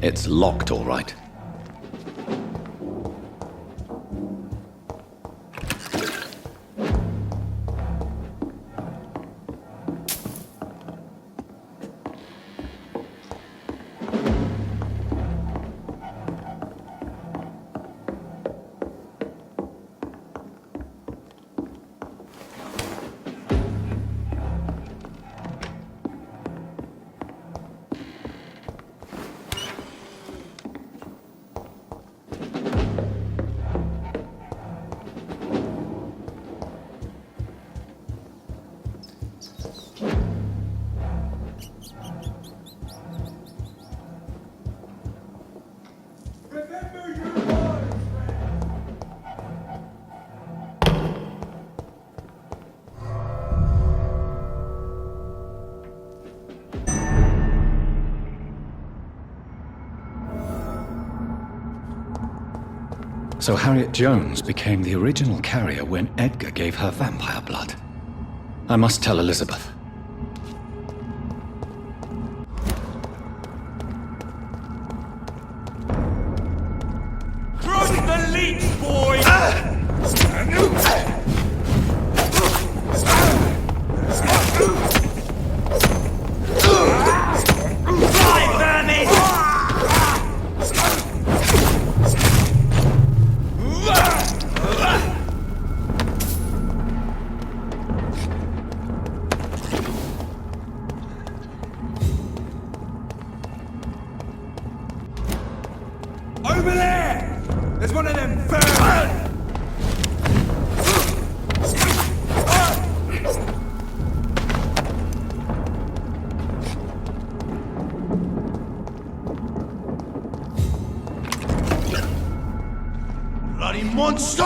It's locked, all right. So Harriet Jones became the original carrier when Edgar gave her vampire blood. I must tell Elizabeth. Trust the leech, boy! Fly, vermin! Over there! There's one of them vermin! Bloody monster!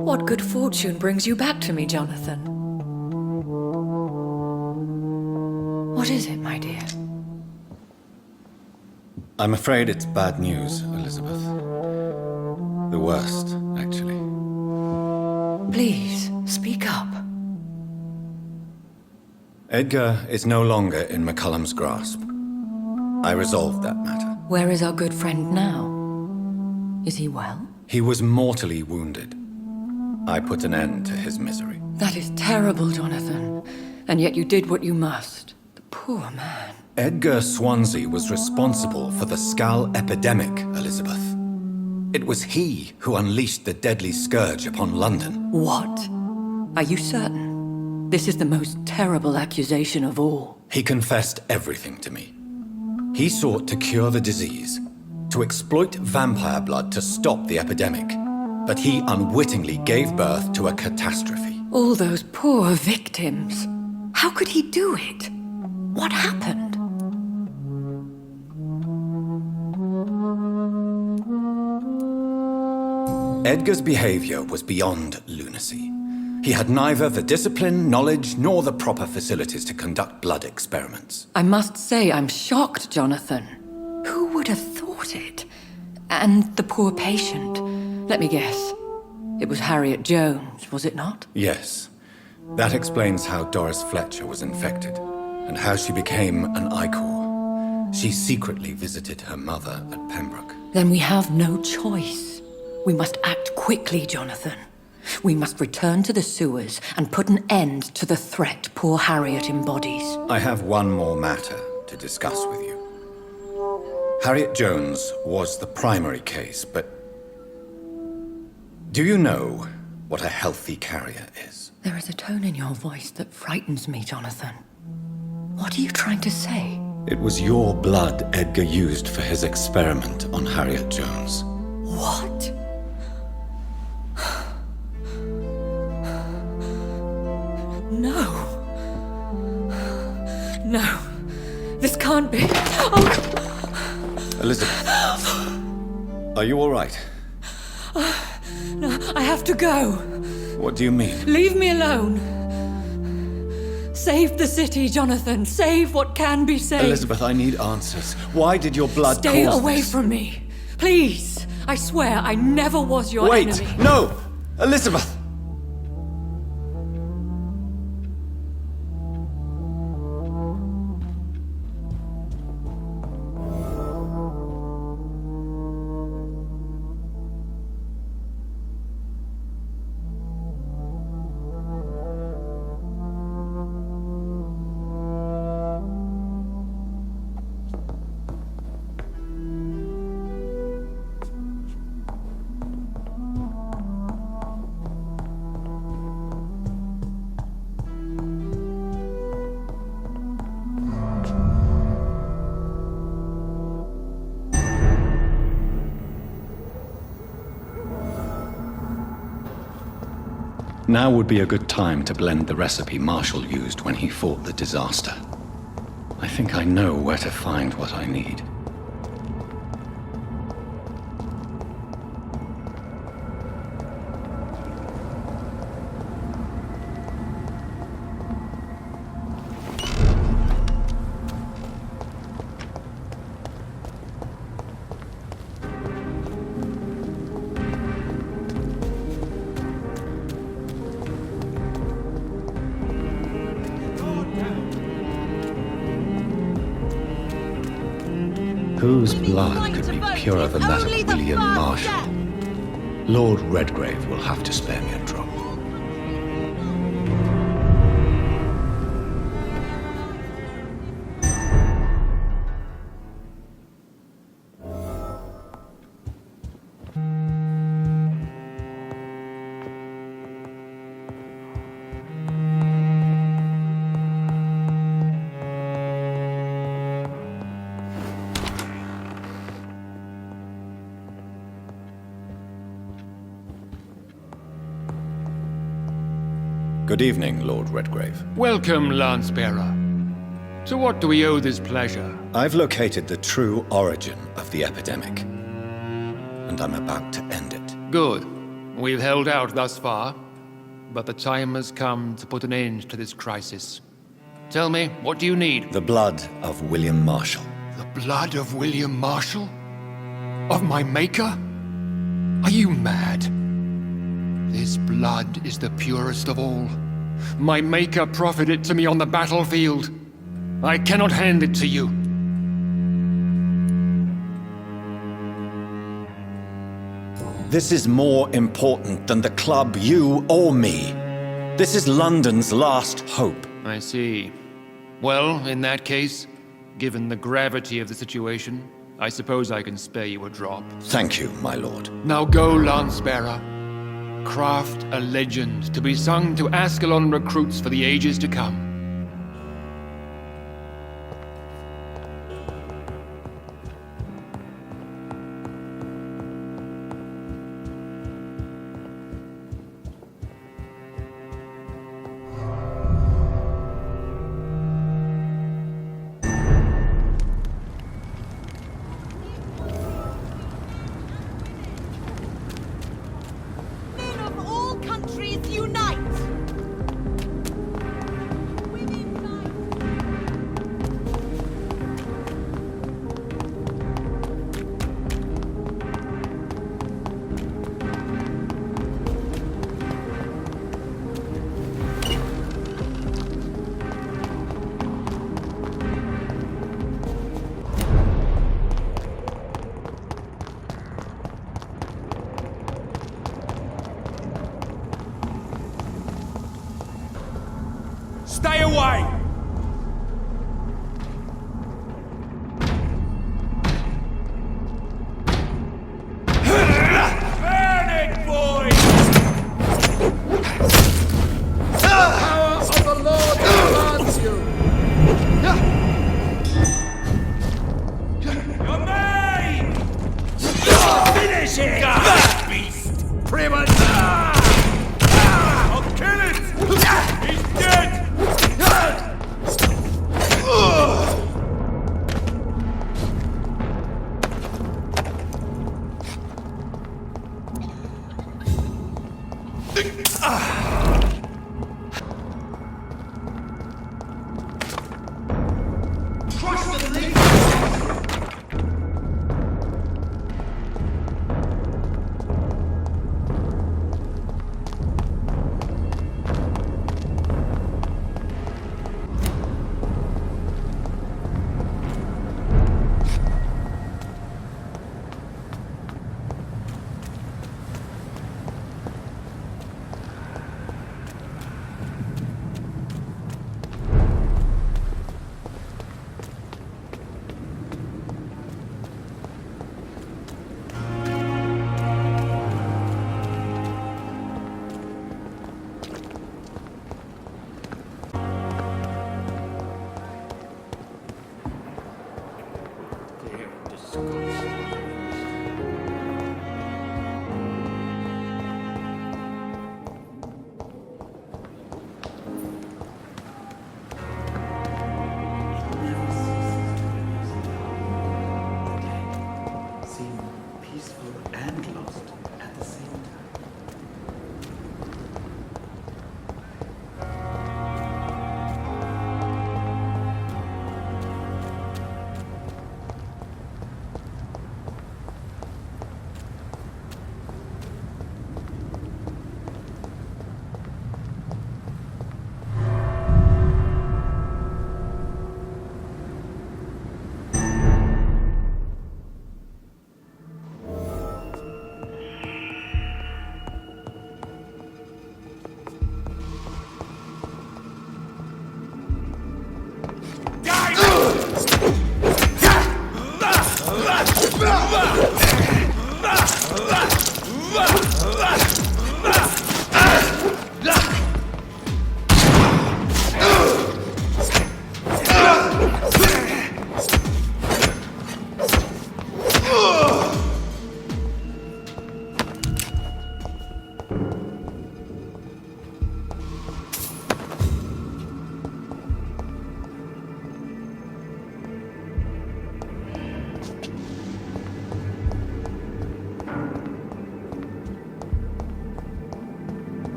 What good fortune brings you back to me, Jonathan? What is it, my dear? I'm afraid it's bad news, Elizabeth. The worst, actually. Please, speak up. Edgar is no longer in McCullum's grasp. I resolved that matter. Where is our good friend now? Is he well? He was mortally wounded. I put an end to his misery. That is terrible, Jonathan. And yet you did what you must. The poor man. Edgar Swansea was responsible for the Skull epidemic, Elizabeth. It was he who unleashed the deadly scourge upon London. What? Are you certain? This is the most terrible accusation of all. He confessed everything to me. He sought to cure the disease, to exploit vampire blood to stop the epidemic. But he unwittingly gave birth to a catastrophe. All those poor victims. How could he do it? What happened? Edgar's behavior was beyond lunacy. He had neither the discipline, knowledge, nor the proper facilities to conduct blood experiments. I must say I'm shocked, Jonathan. Who would have thought it? And the poor patient. Let me guess. It was Harriet Jones, was it not? Yes. That explains how Doris Fletcher was infected, and how she became an Ichor. She secretly visited her mother at Pembroke. Then we have no choice. We must act quickly, Jonathan. We must return to the sewers and put an end to the threat poor Harriet embodies. I have one more matter to discuss with you. Harriet Jones was the primary case, but do you know what a healthy carrier is? There is a tone in your voice that frightens me, Jonathan. What are you trying to say? It was your blood Edgar used for his experiment on Harriet Jones. What? No. No. This can't be. Oh. Elizabeth, are you all right? No, I have to go. What do you mean? Leave me alone. Save the city, Jonathan. Save what can be saved. Elizabeth, I need answers. Why did your blood Stay cause away this? from me. Please. I swear I never was your enemy. Wait! No! Elizabeth! Now would be a good time to blend the recipe Marshall used when he fought the disaster. I think I know where to find what I need. Whose blood could be purer than that of William Marshall? Lord Redgrave will have to spare me a drop. Good evening, Lord Redgrave. Welcome, Lance-Bearer. To what do we owe this pleasure? I've located the true origin of the epidemic, and I'm about to end it. Good. We've held out thus far, but the time has come to put an end to this crisis. Tell me, what do you need? The blood of William Marshall. The blood of William Marshall? Of my maker? Are you mad? This blood is the purest of all. My maker proffered it to me on the battlefield. I cannot hand it to you. This is more important than the club, you or me. This is London's last hope. I see. Well, in that case, given the gravity of the situation, I suppose I can spare you a drop. Thank you, my lord. Now go, Lance-Bearer. Craft a legend to be sung to Ascalon recruits for the ages to come.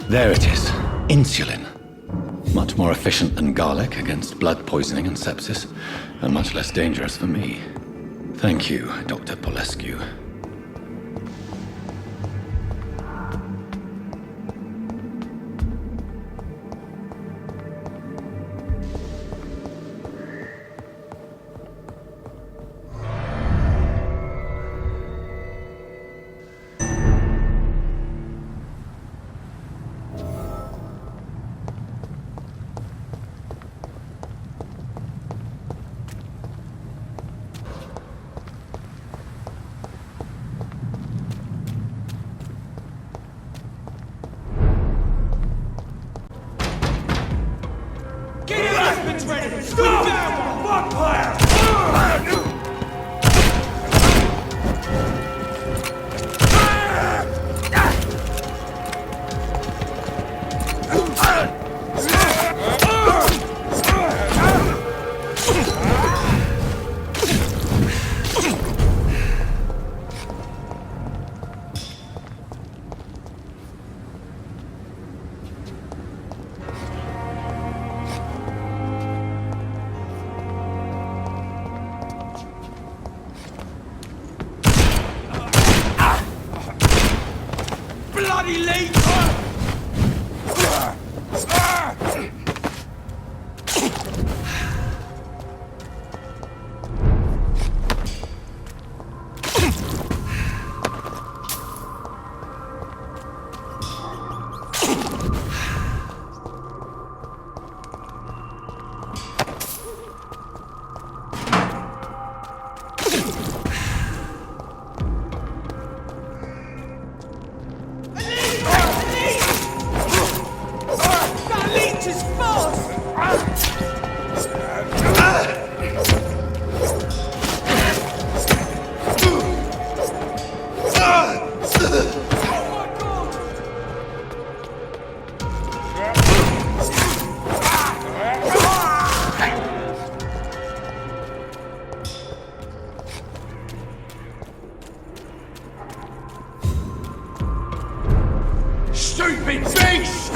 There it is. Insulin. Much more efficient than garlic against blood poisoning and sepsis, and much less dangerous for me. Thank you, Dr. Polescu. Bloody leech! Stupid beast!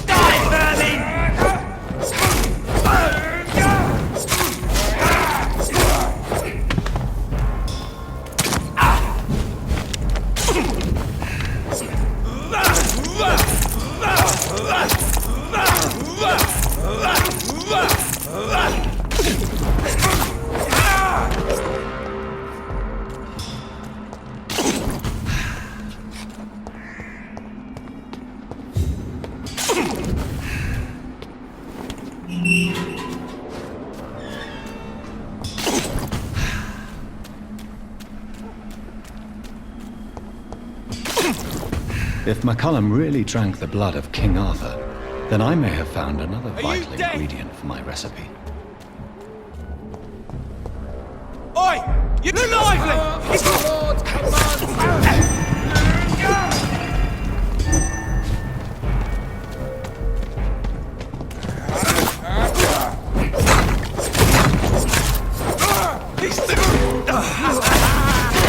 Die, vermin! If McCullum really drank the blood of King Arthur, then I may have found another vital ingredient for my recipe. Oi! You lively! It's the Lord's command!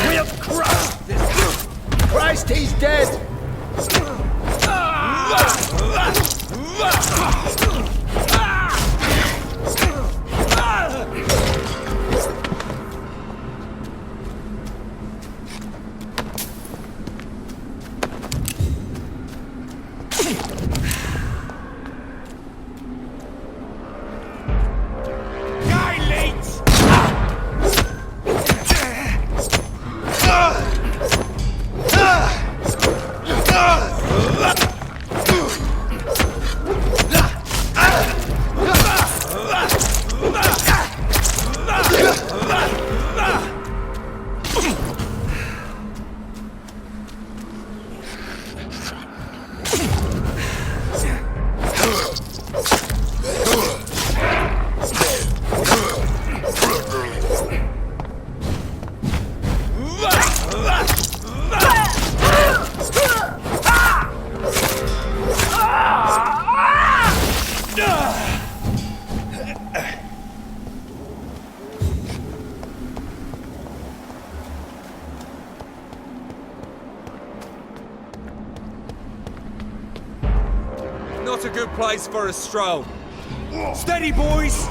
We have crushed this! Christ, he's dead! That's a good place for a stroll. Steady, boys!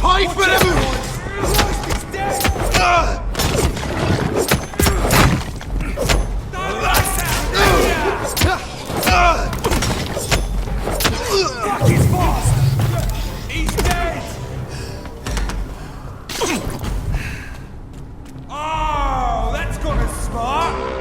Fight for them! He's dead! Fuck, he's fast! He's dead! Oh, that's gonna smart!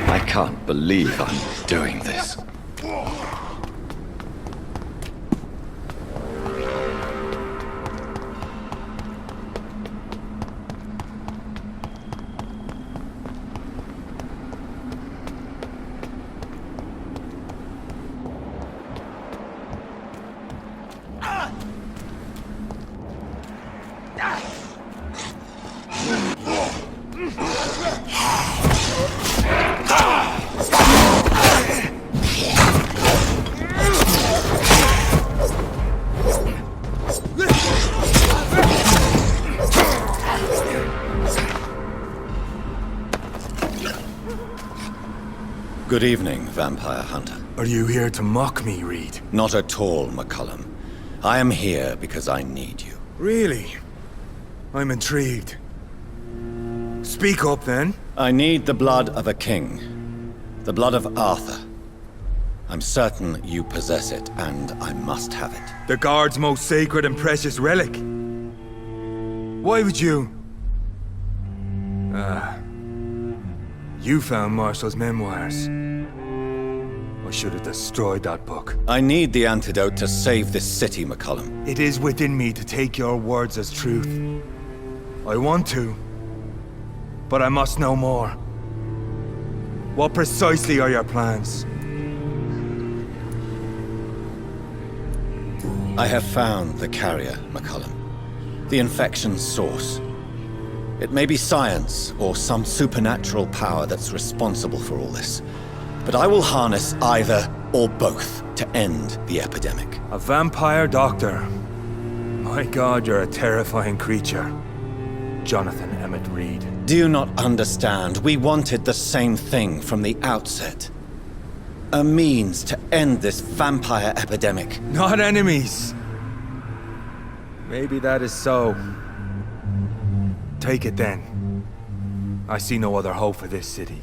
I can't believe I'm doing this. Good evening, Vampire Hunter. Are you here to mock me, Reed? Not at all, McCullum. I am here because I need you. Really? I'm intrigued. Speak up, then. I need the blood of a king. The blood of Arthur. I'm certain you possess it, and I must have it. The Guard's most sacred and precious relic. Why would you? You found Marshall's memoirs. I should have destroyed that book. I need the antidote to save this city, McCullum. It is within me to take your words as truth. I want to, but I must know more. What precisely are your plans? I have found the carrier, McCullum. The infection's source. It may be science or some supernatural power that's responsible for all this. But I will harness either or both to end the epidemic. A vampire doctor. My God, you're a terrifying creature. Jonathan Emmett Reed. Do you not understand? We wanted the same thing from the outset. A means to end this vampire epidemic. Not enemies. Maybe that is so. Take it then. I see no other hope for this city.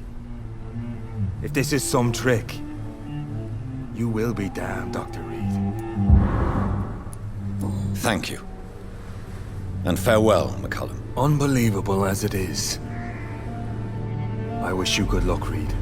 If this is some trick, you will be damned, Dr. Reed. Thank you. And farewell, McCullum. Unbelievable as it is, I wish you good luck, Reed.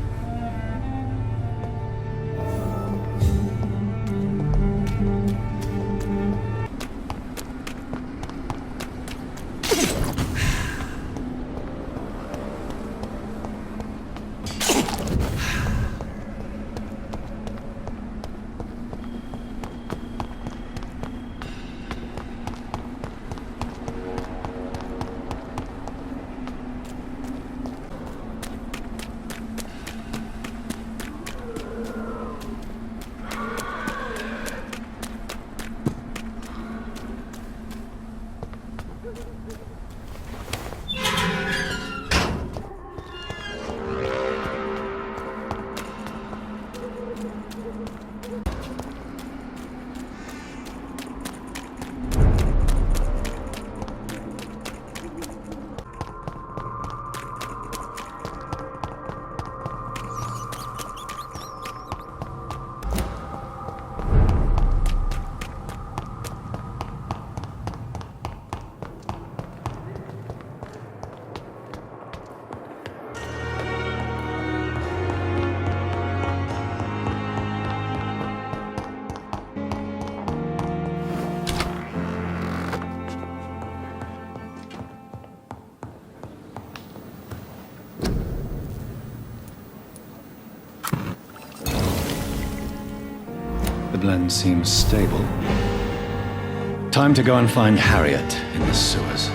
The blend seems stable. Time to go and find Harriet in the sewers.